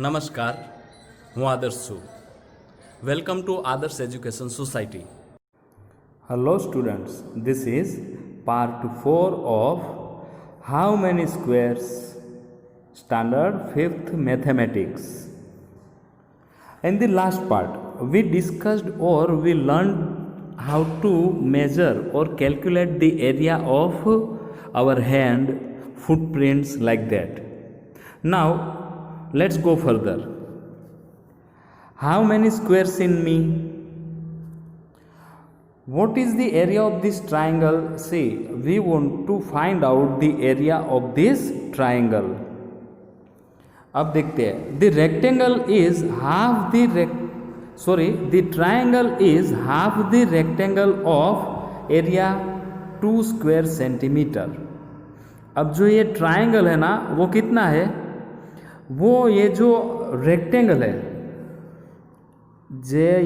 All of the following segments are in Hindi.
નમસ્કાર, હું આદર્શ છું. વેલકમ ટુ આદર્શ education society. Hello students, this is part 4 of How Many Squares Standard 5th Mathematics. In the last part, we discussed or we learned how to measure or calculate the area of our hand, footprints like that. Now, let's go further. How many squares in me? What is the area of this triangle? See, we want to find out the area of this triangle. अब देखते हैं. The rectangle is half the the triangle is half the rectangle of area 2 square centimeter. अब जो ये ट्राइंगल है ना, वो कितना है? वो ये जो रेक्टेंगल है,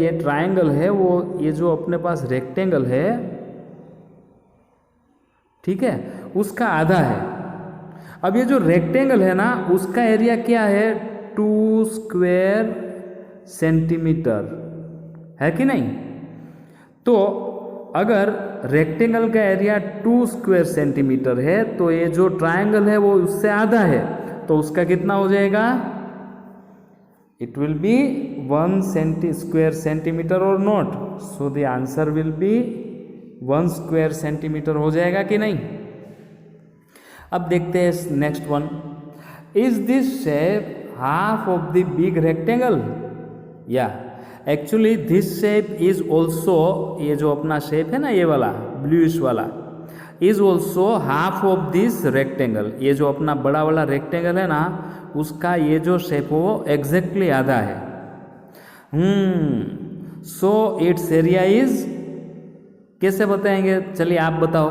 ये ट्राइंगल है, वो ये जो अपने पास रेक्टेंगल है, ठीक है, उसका आधा है. अब ये जो रेक्टेंगल है ना, उसका एरिया क्या है? 2 स्क्वायर सेंटीमीटर है कि नहीं? तो अगर रेक्टेंगल का एरिया 2 स्क्वायर सेंटीमीटर है, तो ये जो ट्राइंगल है वो उससे आधा है, तो उसका कितना हो जाएगा? It will be 1 square centimeter or not? So the answer will be 1 square centimeter हो जाएगा कि नहीं? अब देखते हैं next one. Is this shape half of the big rectangle? Yeah, actually this shape is also, ये जो अपना शेप है ना, ये वाला ब्लूइश वाला, is also half of this rectangle. ये जो अपना बड़ा वाला रेक्टेंगल है ना, उसका ये जो शेप हो वो एग्जैक्टली आधा है. सो इट्स एरिया इज, कैसे बताएंगे? चलिए आप बताओ.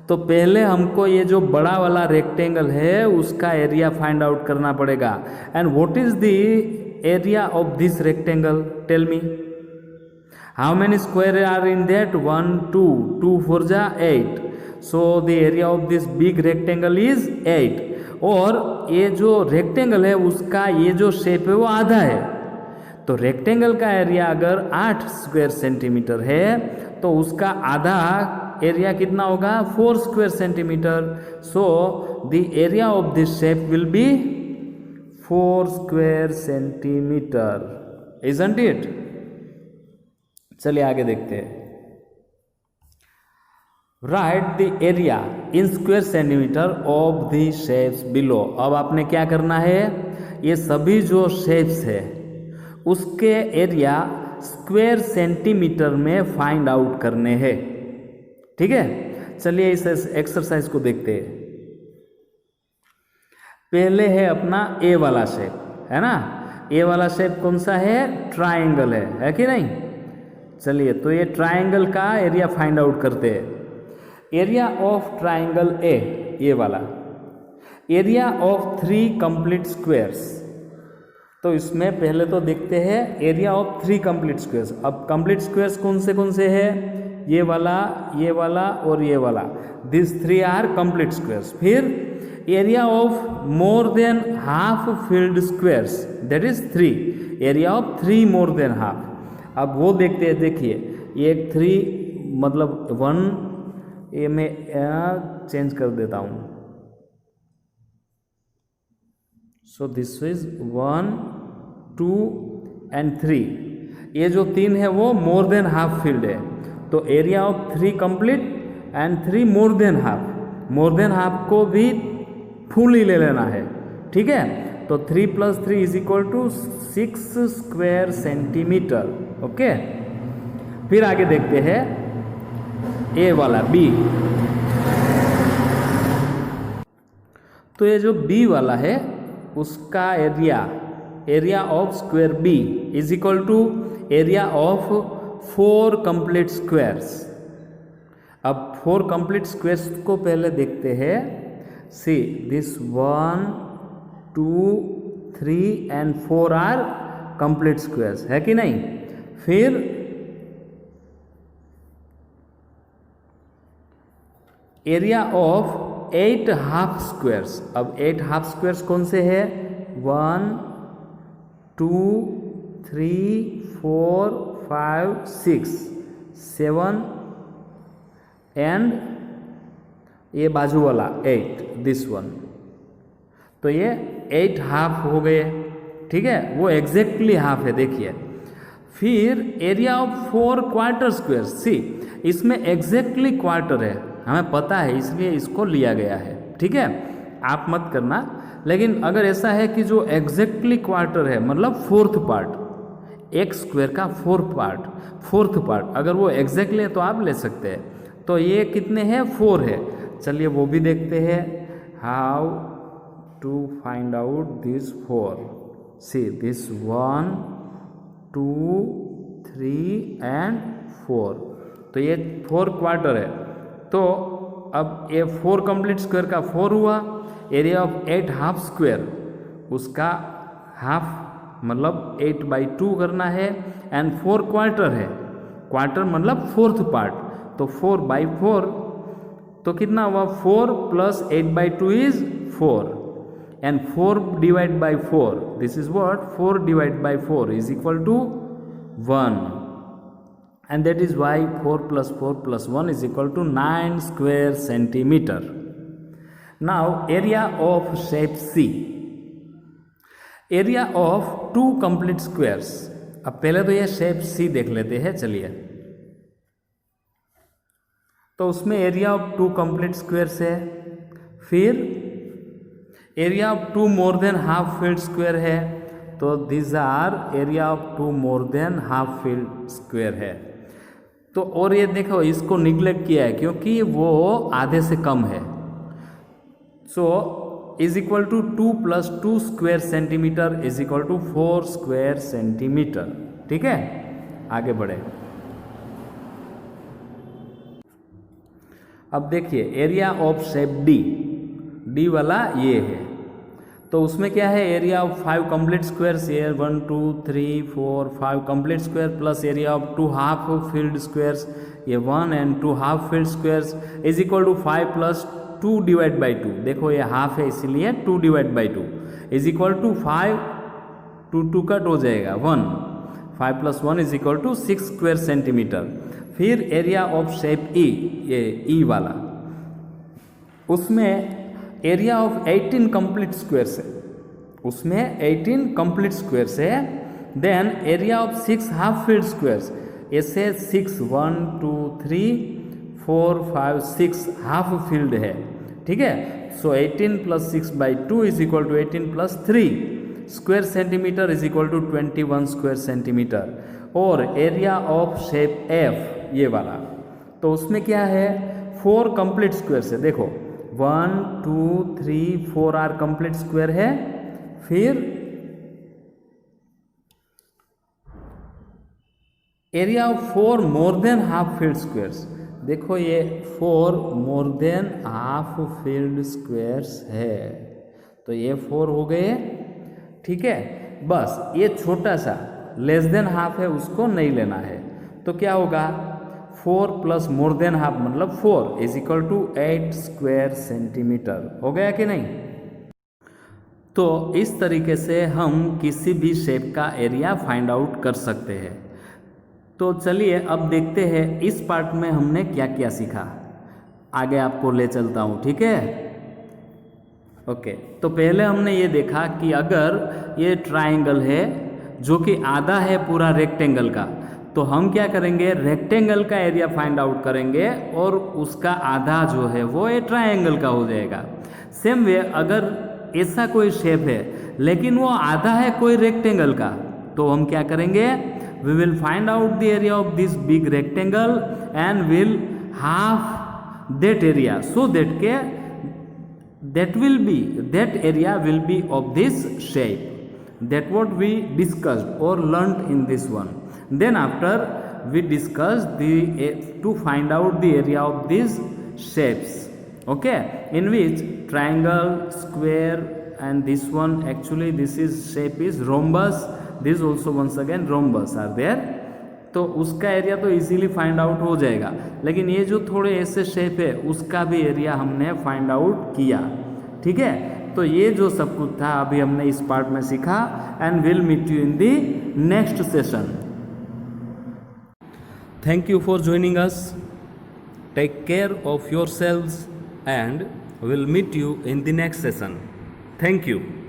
तो पहले हमको ये जो बड़ा वाला रेक्टेंगल है उसका एरिया फाइंड आउट करना पड़ेगा. And what is the area of this rectangle? Tell me. How many square are in that? 1 2 2 4 जा 8. So the area of this big rectangle is 8. और ये जो रेक्टेंगल है उसका ये जो शेप है वो आधा है. तो रेक्टेंगल का एरिया अगर 8 स्क्वायर सेंटीमीटर है, तो उसका आधा एरिया कितना होगा? 4 square centimetre. So the area of this shape will be 4 square centimetre. Isn't it? चलिए आगे देखते हैं. Right the area in square centimetre of the shapes below. अब आपने क्या करना है? ये सभी जो शेप्स है उसके एरिया स्क्वायर सेंटीमीटर में फाइंड आउट करने हैं. ठीक है, चलिए इस एक्सरसाइज को देखते हैं. पहले है अपना ए वाला शेप, है ना? ए वाला शेप कौन सा है? ट्राइंगल है कि नहीं? चलिए, तो ये ट्राइंगल का एरिया फाइंड आउट करते हैं. एरिया ऑफ ट्राइंगल ए, ये वाला, एरिया ऑफ 3 कंप्लीट स्क्वायर्स. तो इसमें पहले तो देखते हैं एरिया ऑफ 3 कंप्लीट स्क्वायर्स. अब कंप्लीट स्क्वायर्स कौन से है? ये वाला और ये वाला. This 3 are complete squares. फिर area of more than half filled squares, that is 3. Area of 3 more than half. अब वो देखते हैं. देखिए, ये 3 मतलब 1, ये मैं चेंज कर देता हूँ. So this is 1 2 and 3. ये जो 3 है वो मोर देन हाफ फील्ड है. तो area of 3 complete and 3 more than half. More than half को भी फुल ही ले लेना है. ठीक है, तो 3 + 3 is equal to 6 square centimetre. Okay, फिर आगे देखते हैं ए वाला बी. तो ये जो बी वाला है उसका area of square B is equal to area of 4 complete squares. अब 4 कंप्लीट स्क्वायर्स को पहले देखते हैं. See this 1 2 3 and 4 are complete squares, है कि नहीं? फिर एरिया ऑफ 8 हाफ स्क्वायर्स. अब 8 हाफ स्क्वायर्स कौन से है? 1 2 3 4 5 6 7 एंड ये बाजू वाला 8, दिस वन, तो ये 8 हाफ हो गए, ठीक है, वो एग्जैक्टली हाफ है। देखिए फिर एरिया ऑफ 4 क्वार्टर स्क्वायर, सी इसमें एग्जैक्टली क्वार्टर है, हमें पता है इसलिए इसको लिया गया है, ठीक है, आप मत करना। लेकिन अगर ऐसा है कि जो एग्जैक्टली क्वार्टर है मतलब फोर्थ पार्ट, एक्स स्क्वायर का फोर्थ पार्ट अगर वो एग्जैक्टली है तो आप ले सकते हैं। तो ये कितने हैं, 4 है। चलिए वो भी देखते हैं, how to find out this 4। See this 1 2 3 and 4, तो ये 4 क्वार्टर है। तो अब ये 4 कंप्लीट स्क्वायर का 4 हुआ, एरिया ऑफ 8 हाफ स्क्वायर उसका हाफ मतलब 8/2 करना है, एंड 4 क्वार्टर है, क्वार्टर मतलब फोर्थ पार्ट, तो 4/4, तो कितना हुआ 4 plus 8/2 is 4, and 4 divide by 4, this is what 4 divide by 4 is equal to 1, and that is why 4 plus 4 plus 1 is equal to 9 square centimeter. Now area of shape C, area of 2 complete squares। अब पहले तो ये शेप C देख लेते हैं, चलिए। तो उसमें एरिया ऑफ 2 कंप्लीट स्क्वायर्स है, फिर area of 2 more than half filled square है, तो this are area of 2 more than half filled square है। तो और ये देखो इसको निग्लेक्ट किया है क्योंकि वो आधे से कम है, so is equal to 2 plus 2 square centimetre is equal to 4 square centimetre, ठीक है। आगे बढ़े, अब देखिए एरिया ऑफ शेप डी वाला ये है, तो उसमें क्या है, एरिया ऑफ 5 कंप्लीट स्क्वायर्स, ये 1 2 3 4 5 complete square plus area of 2 half filled squares, ये 1 and 2 half filled squares is equal to 5 plus 2 divide by 2, देखो ये हाफ है इसीलिए 2 divide by 2 is equal to 5, 2 cut हो जाएगा 1, 5 plus 1 is equal to 6 square centimetre. फिर एरिया ऑफ शेप ई, ये ई वाला, उसमें एरिया ऑफ 18 कंप्लीट स्क्वायर्स है, उसमें 18 कंप्लीट स्क्वायर्स है। Then area of 6 half filled squares, ऐसे 6 1 2 3 4 5 6 हाफ फील्ड है, ठीक है। So 18 plus 6/2 is equal to 18 plus 3 square centimetre is equal to 21 square centimetre. और एरिया ऑफ शेप एफ ये वाला, तो उसमें क्या है, 4 कंप्लीट स्क्वायर्स है, देखो 1 2 3 4 आर कंप्लीट स्क्वायर है। फिर area of 4 more than half filled squares, देखो ये 4 मोर देन हाफ फील्ड स्क्वायर्स है, तो ये 4 हो गए, ठीक है। बस ये छोटा सा लेस देन हाफ है उसको नहीं लेना है, तो क्या होगा 4 प्लस मोर देन हाफ मतलब 4 is equal to 8 square centimetre, हो गया कि नहीं। तो इस तरीके से हम किसी भी शेप का एरिया फाइंड आउट कर सकते हैं। तो चलिए अब देखते हैं इस पार्ट में हमने क्या क्या सीखा, आगे आपको ले चलता हूँ, ठीक है। ओके, तो पहले हमने ये देखा कि अगर ये ट्राइंगल है जो कि आधा है पूरा रेक्टेंगल का, तो हम क्या करेंगे, रेक्टेंगल का एरिया फाइंड आउट करेंगे और उसका आधा जो है वो ये ट्राइंगल का हो जाएगा। सेम वे अगर ऐसा कोई शेप है लेकिन वो आधा है कोई रेक्टेंगल का, तो हम क्या करेंगे, we will find out the area of this big rectangle and will half that area, so that के that area will be of this shape, that what we discussed or learnt in this one. Then after we discussed to find out the area of these shapes, okay, in which triangle, square and this one, actually this is shape is rhombus, this also once again rhombus are there, तो उसका एरिया तो इजीली फाइंड आउट हो जाएगा। लेकिन ये जो थोड़े ऐसे शेप है उसका भी एरिया हमने फाइंड आउट किया, ठीक है। तो ये जो सब कुछ था अभी हमने इस पार्ट में सीखा and will meet you in the next session. Thank you for joining us. Take care of yourselves and we'll meet you in the next session. Thank you.